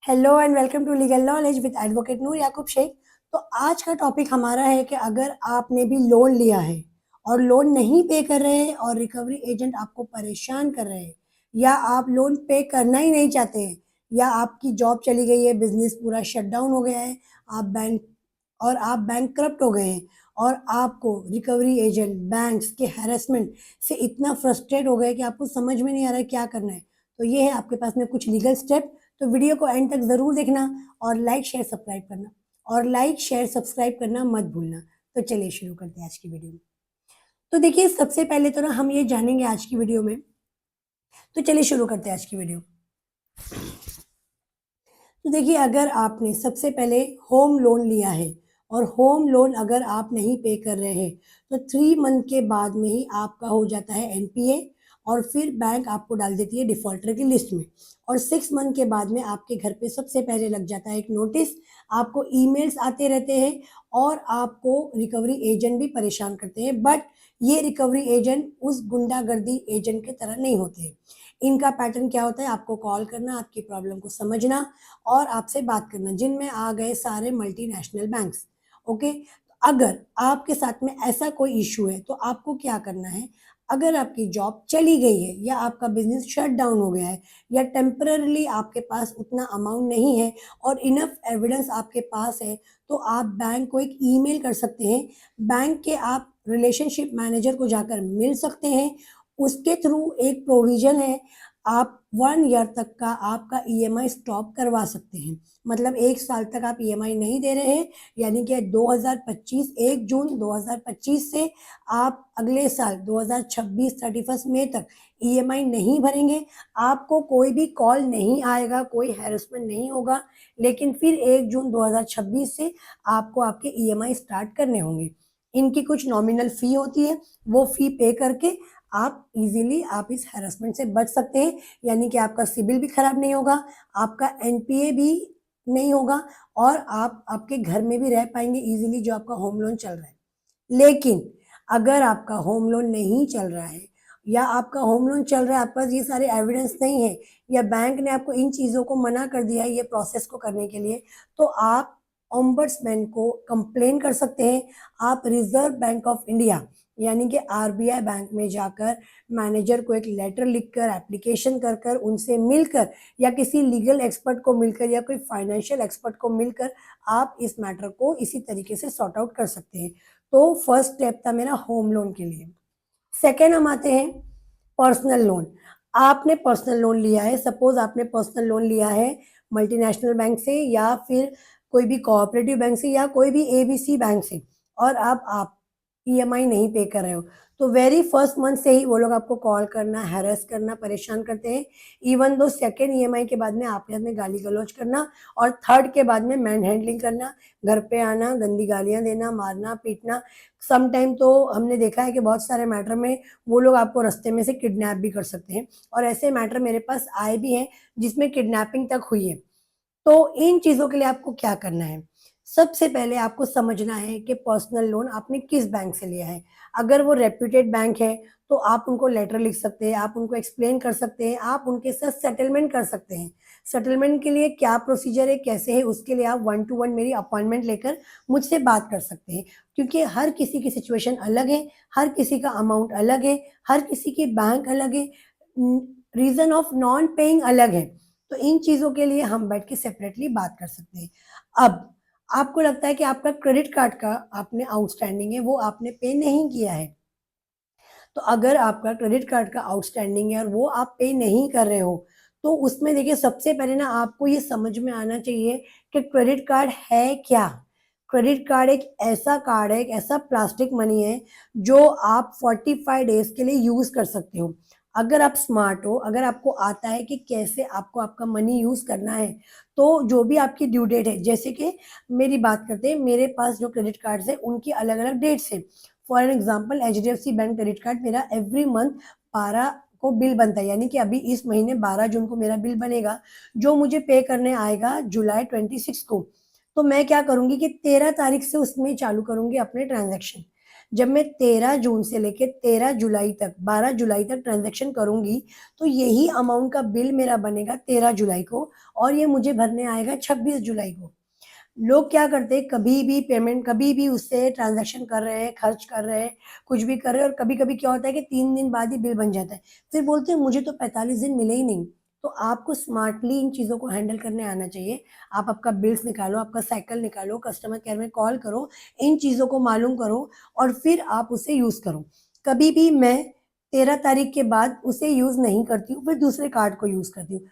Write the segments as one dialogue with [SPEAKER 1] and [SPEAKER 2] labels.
[SPEAKER 1] Hello and welcome to legal knowledge with advocate Noor Yakub Shaikh. तो आज का टॉपिक हमारा है कि अगर आपने भी लोन लिया है और लोन नहीं पे कर रहे हैं और रिकवरी एजेंट आपको परेशान कर रहे हैं, या आप लोन पे करना ही नहीं चाहते हैं, या आपकी जॉब चली गई है, बिजनेस पूरा शट डाउन हो गया है, आप बैंक करप्ट हो गए हैं और आपको रिकवरी एजेंट बैंक्स के हैरेसमेंट से इतना फ्रस्ट्रेट हो गए कि आपको समझ में नहीं आ रहा है क्या करना है। तो ये है आपके पास में कुछ लीगल स्टेप। तो वीडियो को एंड तक ज़रूर देखना और लाइक शेयर सब्सक्राइब करना मत भूलना। तो चलिए शुरू करते हैं आज की वीडियो में। तो देखिए, सबसे पहले तो ना हम ये जानेंगे आज की वीडियो में। तो चलिए शुरू करते हैं आज की वीडियो। तो देखिए, अगर आपने सबसे पहले होम लोन लिया है और होम लोन अगर आप नहीं पे कर रहे हैं, तो 3 मंथ के बाद में ही आपका हो जाता है एनपीए और फिर बैंक आपको डाल देती है डिफ़ॉल्टर की लिस्ट में। और 6 मंथ के बाद में आपके घर पे सबसे पहले लग जाता है एक नोटिस। आपको ईमेल्स आते रहते हैं और आपको रिकवरी एजेंट भी परेशान करते हैं, बट ये रिकवरी एजेंट उस गुंडागर्दी एजेंट की तरह नहीं होते हैं। इनका पैटर्न क्या होता है? आपको कॉल करना, आपकी प्रॉब्लम को समझना और आपसे बात करना, जिनमें आ गए सारे मल्टीनेशनल बैंक्स। ओके, अगर आपके साथ में ऐसा कोई इशू है तो आपको क्या करना है? अगर आपकी जॉब चली गई है या आपका बिजनेस शट डाउन हो गया है या टेम्पररली आपके पास उतना अमाउंट नहीं है और इनफ एविडेंस आपके पास है, तो आप बैंक को एक ईमेल कर सकते हैं। बैंक के आप रिलेशनशिप मैनेजर को जाकर मिल सकते हैं। उसके थ्रू एक प्रोविजन है, आप 1 ईयर तक का आपका ईएमआई स्टॉप करवा सकते हैं। मतलब 1 साल तक आप ईएमआई नहीं दे रहे हैं, यानी कि 2025 1 जून 2025 से आप अगले साल 2026 31 मई तक ईएमआई नहीं भरेंगे। आपको कोई भी कॉल नहीं आएगा, कोई हैरेसमेंट नहीं होगा, लेकिन फिर 1 जून 2026 से आपको आपके ईएमआई स्टार्ट करने होंगे। इनकी कुछ नॉमिनल फ़ी होती है, वो फ़ी पे करके आप इस हैरेसमेंट से बच सकते हैं। यानी कि आपका सिबिल भी खराब नहीं होगा, आपका एनपीए भी नहीं होगा और आप आपके घर में भी रह पाएँगे ईज़िली जो आपका होम लोन चल रहा है। लेकिन अगर आपका होम लोन नहीं चल रहा है या आपका होम लोन चल रहा है, आपके पास ये सारे एविडेंस नहीं है या बैंक ने आपको इन चीज़ों को मना कर दिया है ये प्रोसेस को करने के लिए, तो आप ओम्बड्समैन को कंप्लेन कर सकते हैं। आप रिज़र्व बैंक ऑफ इंडिया यानी कि आरबीआई बैंक में जाकर मैनेजर को एक लेटर लिखकर, एप्लीकेशन कर कर, उनसे मिलकर या किसी लीगल एक्सपर्ट को मिलकर या कोई फाइनेंशियल एक्सपर्ट को मिलकर आप इस मैटर को इसी तरीके से सॉर्ट आउट कर सकते हैं। तो फर्स्ट स्टेप था मेरा होम लोन के लिए। सेकंड हम आते हैं पर्सनल लोन। आपने पर्सनल लोन लिया है, सपोज़ आपने पर्सनल लोन लिया है मल्टीनेशनल बैंक से या फिर कोई भी कोऑपरेटिव बैंक से या कोई भी एबीसी बैंक से, और अब आप ईएमआई नहीं पे कर रहे हो, तो वेरी फर्स्ट मंथ से ही वो लोग आपको कॉल करना, हैरेस करना, परेशान करते हैं। इवन दो सेकंड ईएमआई के बाद में आपके हाथ में गाली-गलौज करना और थर्ड के बाद में मैन हैंडलिंग करना, घर पे आना, गंदी गालियाँ देना, मारना, पीटना। सम टाइम तो हमने देखा है कि बहुत सारे मैटर में वो लोग आपको रास्ते में से किडनैप भी कर सकते हैं और ऐसे मैटर मेरे पास आए भी हैं जिसमें किडनैपिंग तक हुई है। तो इन चीज़ों के लिए आपको क्या करना है? सबसे पहले आपको समझना है कि पर्सनल लोन आपने किस बैंक से लिया है। अगर वो रेप्यूटेड बैंक है, तो आप उनको लेटर लिख सकते हैं, आप उनको एक्सप्लेन कर सकते हैं, आप उनके साथ सेटलमेंट कर सकते हैं। सेटलमेंट के लिए क्या प्रोसीजर है, कैसे है, उसके लिए आप 1 टू 1 मेरी अपॉइंटमेंट लेकर मुझसे बात कर सकते हैं। क्योंकि हर किसी की सिचुएशन अलग है, हर किसी का अमाउंट अलग है, हर किसी की बैंक अलग है, रीज़न ऑफ नॉन पेइंग अलग है। तो इन चीज़ों के लिए हम बैठ के सेपरेटली बात कर सकते हैं। अब आपको लगता है कि आपका क्रेडिट कार्ड का आपने आउटस्टैंडिंग है, वो आपने पे नहीं किया है। तो अगर आपका क्रेडिट कार्ड का आउटस्टैंडिंग है और वो आप पे नहीं कर रहे हो, तो उसमें देखिए सबसे पहले ना आपको ये समझ में आना चाहिए कि क्रेडिट कार्ड है क्या? क्रेडिट कार्ड एक ऐसा कार्ड है, एक ऐसा प्लास्टिक मनी है जो आप 45 डेज़ के लिए यूज़ कर सकते हो। अगर आप स्मार्ट हो, अगर आपको आता है कि कैसे आपको आपका मनी यूज़ करना है, तो जो भी आपकी ड्यू डेट है, जैसे कि मेरी बात करते हैं, मेरे पास जो क्रेडिट कार्ड्स हैं उनकी अलग-अलग डेट्स हैं। For an example HDFC bank credit card मेरा एवरी मंथ 12 को बिल बनता है, यानी कि अभी इस महीने 12 जून को मेरा बिल बनेगा, जो मुझे पे करने आएगा जुलाई 26 को। तो मैं क्या करूँगी कि 13 तारीख से उसमें चालू करूँगी अपने ट्रांज़ैक्शन। जब मैं 13 जून से लेके 13 जुलाई तक 12 जुलाई तक ट्रांजैक्शन करूँगी, तो यही अमाउंट का बिल मेरा बनेगा 13 जुलाई को और ये मुझे भरने आएगा 26 जुलाई को। लोग क्या करते हैं, कभी भी पेमेंट, कभी भी उससे ट्रांज़ैक्शन कर रहे हैं, खर्च कर रहे हैं, कुछ भी कर रहे हैं और कभी-कभी क्या होता है कि 3 दिन बाद ही बिल बन जाता है। फिर बोलते हैं मुझे तो 45 दिन मिले ही नहीं। तो आपको स्मार्टली इन चीज़ों को हैंडल करने आना चाहिए। आप आपका बिल्स निकालो, आपका साइकिल निकालो, कस्टमर केयर में कॉल करो, इन चीज़ों को मालूम करो और फिर आप उसे यूज़ करो। कभी भी मैं 13 तारीख के बाद उसे यूज़ नहीं करती हूँ, फिर दूसरे कार्ड को यूज़ करती हूँ।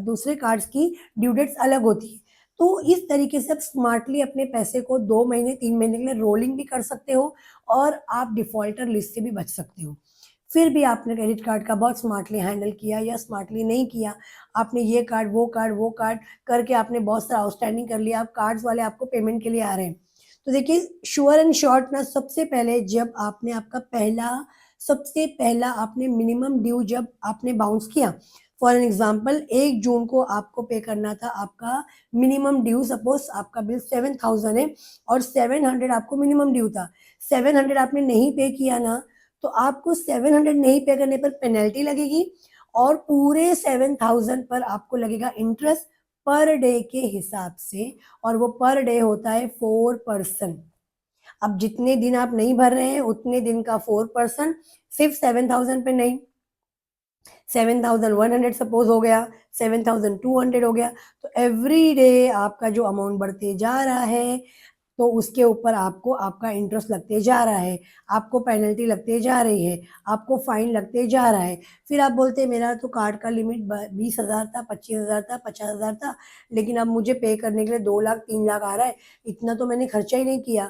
[SPEAKER 1] दूसरे कार्ड्स की ड्यू डेट्स अलग होती है। तो इस तरीके से आप स्मार्टली अपने पैसे को 2 महीने 3 महीने के लिए रोलिंग भी कर सकते हो और आप डिफ़ॉल्टर लिस्ट से भी बच सकते हो। फिर भी आपने क्रेडिट कार्ड का बहुत स्मार्टली हैंडल किया या स्मार्टली नहीं किया, आपने ये कार्ड, वो कार्ड करके आपने बहुत सारा आउटस्टैंडिंग कर लिया, अब कार्ड्स वाले आपको पेमेंट के लिए आ रहे हैं। तो देखिए श्योर एंड शॉर्ट ना सबसे पहले जब आपने आपका पहला सबसे पहला आपने मिनिमम ड्यू जब आपने बाउंस किया, फॉर एन एग्ज़ाम्पल 1 जून को आपको पे करना था आपका मिनिमम ड्यू, सपोज़ आपका बिल 7000 है और 700 आपको मिनिमम ड्यू था। 700 आपने नहीं पे किया ना, तो आपको 700 नहीं पे करने पर पेनल्टी लगेगी और पूरे 7000 पर आपको लगेगा इंटरेस्ट पर डे के हिसाब से और वो पर डे होता है 4%। अब जितने दिन आप नहीं भर रहे हैं, उतने दिन का 4% सिर्फ़ 7000 पे नहीं, 7100 सपोज़ हो गया, 7200 हो गया, तो एवरी डे आपका जो अमाउंट बढ़ते जा रहा है, तो उसके ऊपर आपको आपका इंटरेस्ट लगते जा रहा है, आपको पेनल्टी लगते जा रही है, आपको फ़ाइन लगते जा रहा है। फिर आप बोलते हैं मेरा तो कार्ड का लिमिट 20,000 था, 25,000 था, 50,000 था, लेकिन अब मुझे पे करने के लिए 2 लाख 3 लाख आ रहा है, इतना तो मैंने खर्चा ही नहीं किया।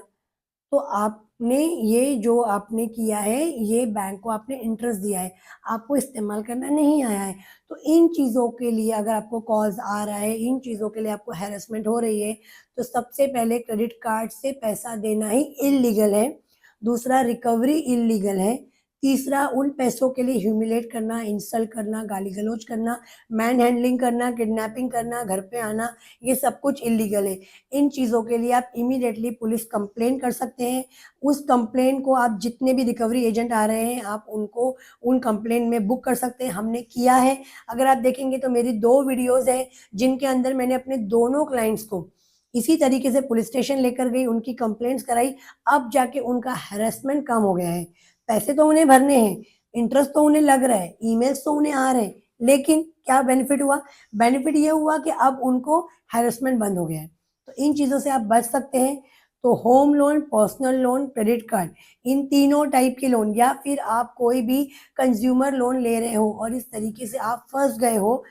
[SPEAKER 1] तो आपने ये जो आपने किया है, ये बैंक को आपने इंटरेस्ट दिया है, आपको इस्तेमाल करना नहीं आया है। तो इन चीज़ों के लिए अगर आपको कॉल्स आ रहा है, इन चीज़ों के लिए आपको हैरेसमेंट हो रही है, तो सबसे पहले क्रेडिट कार्ड से पैसा देना ही इल्लीगल है। दूसरा रिकवरी इल्लीगल है। तीसरा उन पैसों के लिए ह्यूमिलेट करना, इंसल्ट करना, गाली-गलौज करना, मैन हैंडलिंग करना, किडनैपिंग करना, घर पे आना, ये सब कुछ इल्लीगल है। इन चीज़ों के लिए आप इमीडिएटली पुलिस कंप्लेन कर सकते हैं। उस कंप्लेन को आप जितने भी रिकवरी एजेंट आ रहे हैं, आप उनको उन कंप्लेन में बुक कर सकते हैं, हमने किया है। अगर आप देखेंगे तो मेरी 2 वीडियोज़ हैं, जिनके अंदर मैंने अपने दोनों क्लाइंट्स को इसी तरीके से पुलिस स्टेशन लेकर गई, उनकी कंप्लेंट्स कराई, अब जाके उनका हैरेसमेंट कम हो गया है। पैसे तो उन्हें भरने हैं, इंटरेस्ट तो उन्हें लग रहा है, ईमेल्स तो उन्हें आ रहे हैं, लेकिन क्या बेनिफिट हुआ? बेनिफिट ये हुआ कि अब उनको हैरेसमेंट बंद हो गया है। तो इन चीज़ों से आप बच सकते हैं। तो home loan, personal loan, credit card, इन तीनों टाइप के लोन या फिर आप कोई भी कंज़्यूमर लोन ले रहे हो और इस तरीके से आप फँस गए हो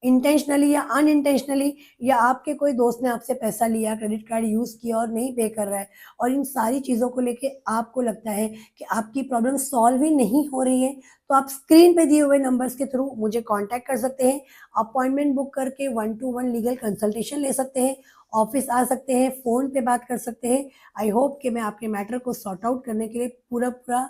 [SPEAKER 1] इंटेंशनली या अनइंटेंशनली, या आपके कोई दोस्त ने आपसे पैसा लिया, क्रेडिट कार्ड यूज़ किया और नहीं पे कर रहा है और इन सारी चीज़ों को लेके आपको लगता है कि आपकी प्रॉब्लम सॉल्व ही नहीं हो रही है, तो आप स्क्रीन पे दिए हुए नंबर्स के थ्रू मुझे कॉन्टैक्ट कर सकते हैं। अपॉइंटमेंट बुक करके 1 टू 1 लीगल कंसल्टेशन ले सकते हैं, ऑफ़िस आ सकते हैं, फ़ोन पे बात कर सकते हैं। आई होप कि मैं आपके मैटर को सॉर्ट आउट करने के लिए पूरा-पूरा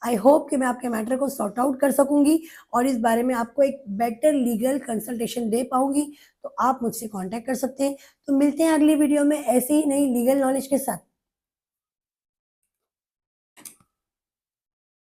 [SPEAKER 1] आई होप कि मैं आपके मैटर को सॉर्ट आउट कर सकूँगी और इस बारे में आपको एक बेटर लीगल कंसल्टेशन दे पाऊँगी, तो आप मुझसे कॉन्टैक्ट कर सकते हैं। तो मिलते हैं अगली वीडियो में ऐसे ही नई लीगल नॉलेज के साथ।